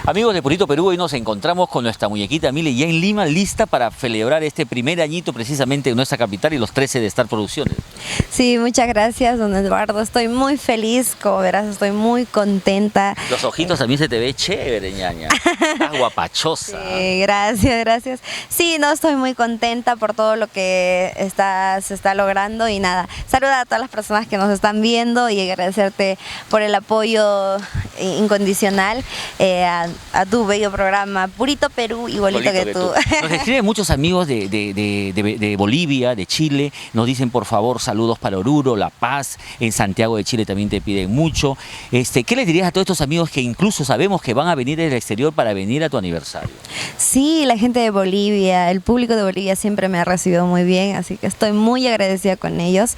Amigos de Purito Perú, hoy nos encontramos con nuestra muñequita Mili ya en Lima, lista para celebrar este primer añito precisamente en nuestra capital y los 13 de Star Producciones. Sí, muchas gracias, don Eduardo. Estoy muy feliz, como verás, estoy muy contenta. Los ojitos también se te ve chévere, ñaña. Estás guapachosa. Sí, gracias, gracias. Sí, no, estoy muy contenta por todo lo que se está logrando y nada, saludar a todas las personas que nos están viendo y agradecerte por el apoyo incondicional a tu bello programa Purito Perú, igualito que tú. Nos escriben muchos amigos de Bolivia, de Chile, nos dicen por favor saludos para Oruro, La Paz, en Santiago de Chile también te piden mucho. ¿Qué les dirías a todos estos amigos que incluso sabemos que van a venir del exterior para venir a tu aniversario? Sí, la gente de Bolivia, el público de Bolivia siempre me ha recibido muy bien, así que estoy muy agradecida con ellos.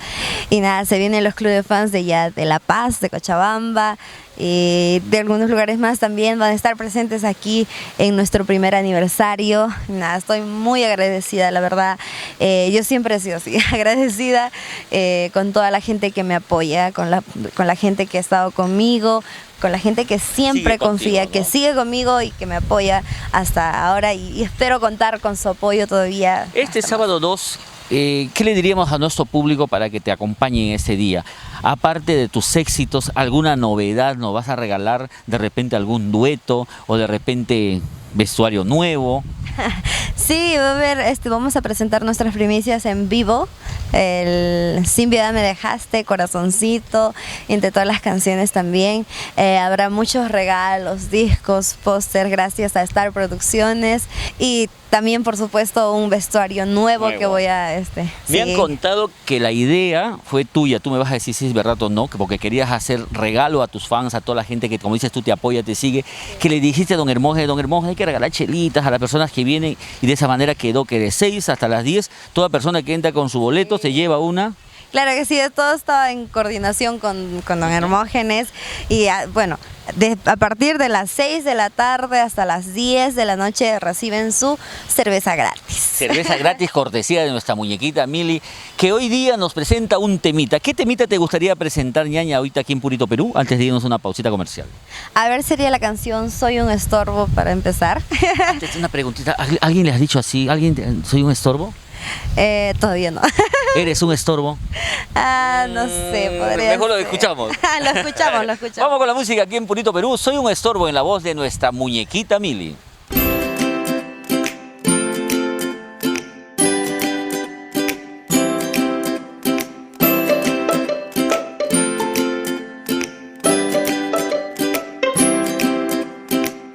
Y nada, se vienen los clubes de fans de La Paz, de Cochabamba, y de algunos lugares más también van a estar presentes aquí en nuestro primer aniversario. Nada, estoy muy agradecida, la verdad. Yo siempre he sido así, agradecida con toda la gente que me apoya, con la gente que ha estado conmigo, con la gente que siempre confía, ¿no? Que sigue conmigo y que me apoya hasta ahora y espero contar con su apoyo todavía. Este sábado 2, ¿qué le diríamos a nuestro público para que te acompañen ese día? Aparte de tus éxitos, ¿alguna novedad nos vas a regalar? ¿De repente algún dueto o de repente vestuario nuevo? Sí, va a haber, vamos a presentar nuestras primicias en vivo, el Sin Piedad Me Dejaste, Corazoncito, entre todas las canciones también. Habrá muchos regalos, discos, póster, gracias a Star Producciones y también, por supuesto, un vestuario nuevo que voy a... Me han contado que la idea fue tuya, tú me vas a decir si es verdad o no, porque querías hacer regalo a tus fans, a toda la gente que, como dices tú, te apoya, te sigue, que le dijiste a don Hermógenes, hay que regalar chelitas a las personas que vienen y de esa manera quedó que de 6 hasta las 10, toda persona que entra con su boleto se lleva una... Claro que sí, todo estaba en coordinación con don Hermógenes y bueno, a partir de las 6 de la tarde hasta las 10 de la noche reciben su cerveza gratis. Cerveza gratis, cortesía de nuestra muñequita Mili, que hoy día nos presenta un temita. ¿Qué temita te gustaría presentar, ñaña, ahorita aquí en Purito Perú, antes de irnos a una pausita comercial? A ver, sería la canción Soy un estorbo para empezar. Antes una preguntita, ¿alguien le has dicho así? ¿Soy un estorbo? Todavía no. ¿Eres un estorbo? No sé, podría Mejor lo ser. escuchamos. Lo escuchamos. Vamos con la música aquí en Purito Perú. Soy un estorbo en la voz de nuestra muñequita Mili.